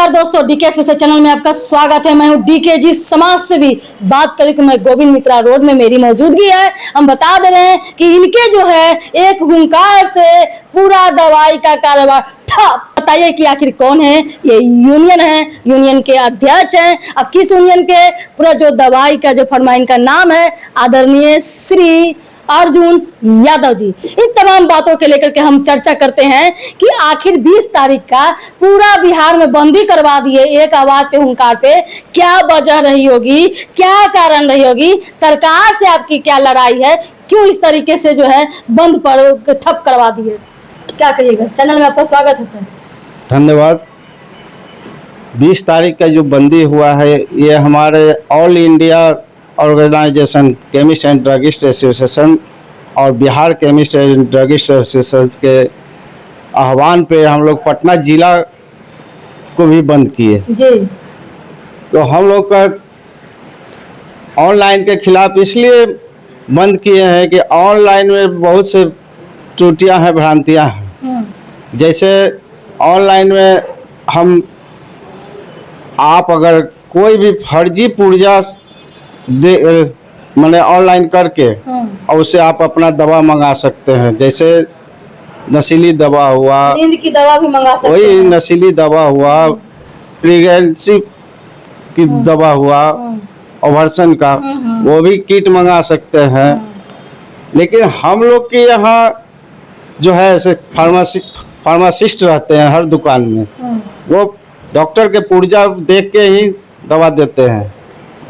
नमस्कार दोस्तों, DK special channel में आपका स्वागत है। मैं हूं डीके जी। समाज से भी बात करें तो मैं गोविंद मित्रा रोड में मेरी मौजूदगी है। हम बता दे रहे हैं कि इनके जो है एक हुंकार से पूरा दवाई का कारोबार ठप। बताइए कि आखिर कौन है ये? यूनियन है, यूनियन के अध्यक्ष हैं। अब किस यूनियन के? पूरा जो दवाई का जो फर्मा, इनका नाम है आदरणीय श्री अर्जुन यादव जी। इन तमाम बातों के लेकर के हम चर्चा करते हैं कि आखिर 20 तारीख का पूरा बिहार में बंदी करवा दिए एक आवाज पे, हुंकार पे। क्या वजह रही होगी, क्या कारण रही होगी? सरकार से आपकी क्या लड़ाई है? क्यों इस तरीके से जो है बंद पर ठप करवा दिए? क्या कहिएगा? चैनल में आपका स्वागत है सर। धन्यवाद। 20 तारीख का जो बंदी हुआ है ये हमारे all India organisation chemist and druggist association और Bihar chemist and druggist association के आह्वान पे हम लोग पटना जिला को भी बंद किए जी। तो हम लोग का ऑनलाइन के खिलाफ इसलिए बंद किए हैं कि ऑनलाइन में बहुत से त्रुटियां हैं, भ्रांतियां हैं। जैसे ऑनलाइन में आप अगर कोई भी फर्जी पुर्जा मैंने ऑनलाइन करके और उससे आप अपना दवा मंगा सकते हैं। जैसे नशीली दवा हुआ, नींद की दवा भी मंगा सकते हैं। वही नशीली दवा हुआ, प्रेगनेंसी की दवा हुआ, ओवर्सन का वो भी किट मंगा सकते हैं। लेकिन हम लोग के यहाँ जो है ऐसे फार्मासिस्ट रहते हैं हर दुकान में, वो डॉक्टर के पुर्जा देख के ही दवा देते हैं।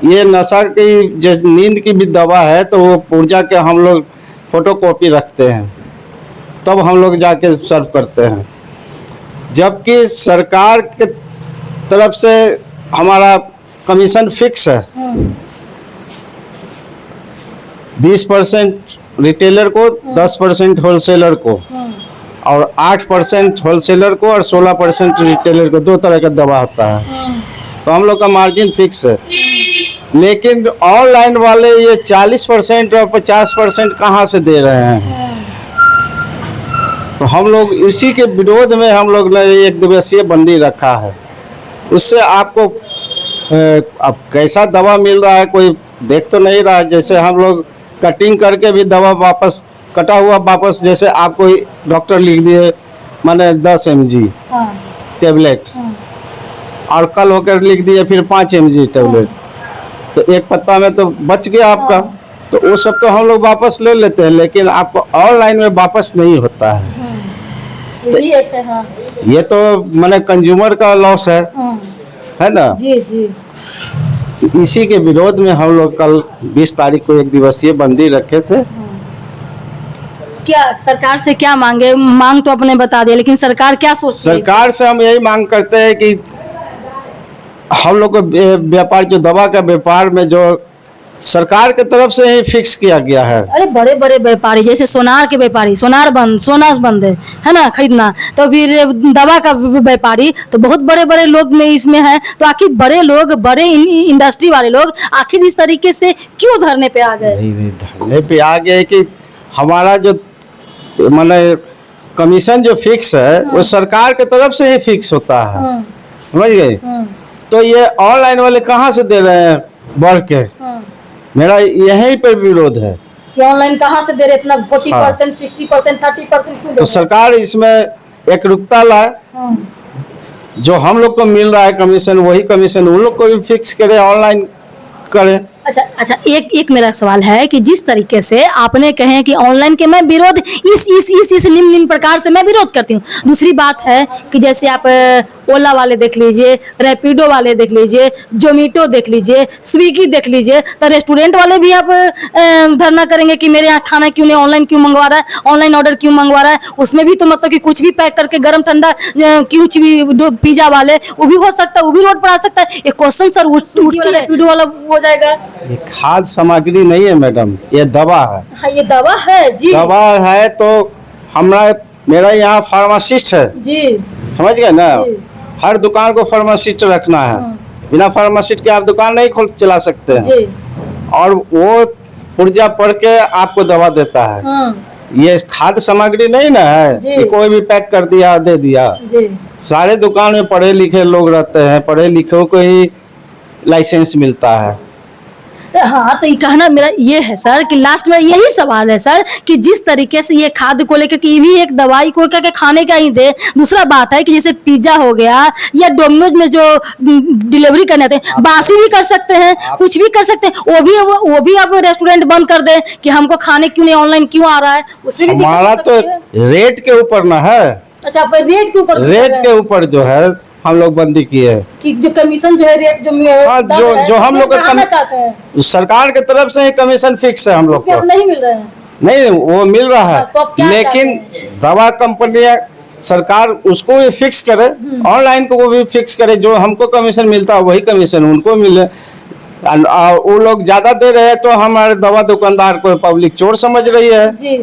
ये नशा की जैसे नींद की भी दवा है तो वो पुर्जा के हम लोग फोटोकॉपी रखते हैं, तब हम लोग जाके सर्व करते हैं। जबकि सरकार के तरफ से हमारा कमीशन फिक्स है, 20% रिटेलर को, 10% होलसेलर को और 8% होलसेलर को और 16% रिटेलर को। 2 तरह का दवा होता है, तो हम लोग का मार्जिन फिक्स है। लेकिन ऑनलाइन वाले ये 40% और 50% कहाँ से दे रहे हैं? तो हम लोग इसी के विरोध में हम लोग ने 1 दिवसीय बंदी रखा है। उससे आपको अब कैसा दवा मिल रहा है कोई देख तो नहीं रहा है। जैसे हम लोग कटिंग करके भी दवा वापस, कटा हुआ वापस, जैसे आपको डॉक्टर लिख दिए माने 10 mg टेबलेट और कल होकर लिख दिए फिर 5 mg टेबलेट, तो एक पत्ता में तो बच गया आपका। तो वो सब तो हम लोग वापस ले लेते हैं, लेकिन आपको ऑनलाइन में वापस नहीं होता है। तो ये तो माने कंज्यूमर का लॉस है ना जी जी। तो इसी के विरोध में हम लोग कल 20 तारीख को 1 दिवसीय बंदी रखे थे। क्या सरकार से क्या मांगे? मांग तो अपने बता दिए, लेकिन सरकार क्या सोचती है? सरकार से हम यही मांग करते हैं कि हम लोग को व्यापार, जो दवा का व्यापार में जो सरकार की तरफ से ही फिक्स किया गया है। अरे बड़े बड़े व्यापारी जैसे सोनार के व्यापारी, सोना बंद है ना खरीदना, तो फिर दवा का व्यापारी तो बहुत बड़े बड़े लोग में इसमें है। तो आखिर बड़े लोग, बड़े इंडस्ट्री वाले लोग आखिर इस तरीके से क्यों धरने पे आ गए? धरने पे आ गए कि हमारा जो माने कमीशन जो फिक्स है वो सरकार की तरफ से ही फिक्स होता है, समझ गए? तो ये ऑनलाइन वाले कहाँ से दे रहे हैं बढ़ के? मेरा यहीं पर विरोध है कि ऑनलाइन कहाँ से दे रहे इतना 40%, 60%, 30% क्यों? तो सरकार इसमें एकरूपता लाए। जो हम लोग को मिल रहा है कमीशन, वही कमीशन उन लोग को भी फिक्स करे, ऑनलाइन करे। अच्छा, एक मेरा सवाल है कि जिस तरीके से आपने कहे कि ऑनलाइन के मैं विरोध इस निम्न प्रकार से मैं विरोध करती हूँ। दूसरी बात है कि जैसे आप ओला वाले देख लीजिए, रैपिडो वाले देख लीजिए, जोमेटो देख लीजिए, स्विगी देख लीजिए, तो रेस्टोरेंट वाले भी आप धरना करेंगे कि मेरे यहाँ खाना क्यों नहीं, ऑनलाइन क्यों मंगवा रहा है, ऑनलाइन ऑर्डर क्यों मंगवा रहा है। उसमें भी तो मतलब कि कुछ भी पैक करके गर्म ठंडा, कुछ भी, पिज्जा वाले वो भी हो सकता है, वो भी रोड पर आ सकता है। एक क्वेश्चन सर रैपिडो वाला हो जाएगा। ये खाद्य सामग्री नहीं है मैडम, ये दवा है। हाँ, ये दवा है जी। दवा है तो मेरा यहाँ फार्मासिस्ट है जी, समझ गए ना? हर दुकान को फार्मासिस्ट रखना है, बिना फार्मासिस्ट के आप दुकान नहीं चला सकते हैं जी। और वो पुर्जा पढ़ के आपको दवा देता है। ये खाद्य सामग्री नहीं ना है कि कोई भी पैक कर दिया दे दिया जी। सारे दुकान में पढ़े लिखे लोग रहते हैं, पढ़े लिखे को ही लाइसेंस मिलता है। हाँ, तो ये कहना मेरा ये है सर कि लास्ट में यही सवाल है सर कि जिस तरीके से ये खाद्य को लेकर के ये भी एक दवाई को करके खाने का ही दे। दूसरा बात है कि जैसे पिज्जा हो गया या डोमिनोज में जो डिलीवरी करने आते हैं, बासी भी कर सकते हैं, कुछ भी कर सकते हैं, वो भी अब रेस्टोरेंट बंद कर दे कि हमको खाने क्यों नहीं, ऑनलाइन क्यों आ रहा है, उसमें भी हमारा दिक्कत तो हो सकती है। रेट के ऊपर ना है, अच्छा, पर रेट के ऊपर रेट के ऊपर जो है हम लोग बंदी किए हैं कि जो कमीशन जो है रेट जो हाँ, जो हम लोग का चाहते हैं सरकार की तरफ से ही कमीशन फिक्स है हम लोग उसमें को। अब नहीं मिल रहे हैं। नहीं, वो मिल रहा है, तो अब क्या लेकिन चाहते दवा कंपनियां सरकार उसको भी फिक्स करे, ऑनलाइन को भी फिक्स करे, जो हमको कमीशन मिलता है वही कमीशन उनको मिले। वो लोग ज्यादा दे रहे हैं तो हमारे दवा दुकानदार को पब्लिक चोर समझ रही है। जी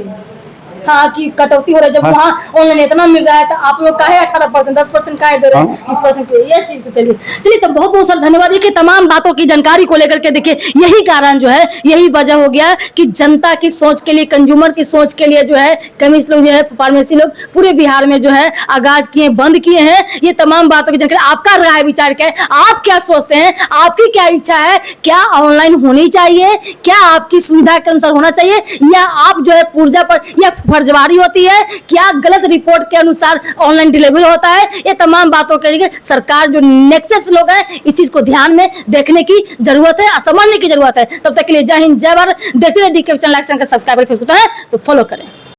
हाँ, कि कटौती हो रहा है जब हाँ। वहाँ ऑनलाइन इतना मिल रहा है तो आप लोग काहे 18% 10% काहे दे रहे हैं, 20% ये चीज तो चलिए तो बहुत बहुत सारा धन्यवाद। देखिए तमाम बातों की जानकारी को लेकर के देखिए यही कारण जो है, यही वजह हो गया कि जनता की सोच के लिए, कंज्यूमर की सोच के लिए जो है केमिस्ट लोग जो है, फार्मेसी लोग पूरे बिहार में जो है आगाज किए, बंद किए हैं। ये तमाम बातों की जानकारी, आपका राय विचार क्या है, आप क्या सोचते हैं, आपकी क्या इच्छा है, क्या ऑनलाइन होनी चाहिए, क्या आपकी सुविधा के अनुसार होना चाहिए, या आप जो है पुर्जा पर या फर्जवारी होती है, क्या गलत रिपोर्ट के अनुसार ऑनलाइन डिलीवरी होता है। ये तमाम बातों के लिए सरकार जो नेक्सस लोग हैं इस चीज को ध्यान में देखने की जरूरत है, समझने की जरूरत है। तब तक के लिए जय हिंद, जय भारत। देखते रहिए DK channel, like subscribe, Facebook है तो फॉलो करें।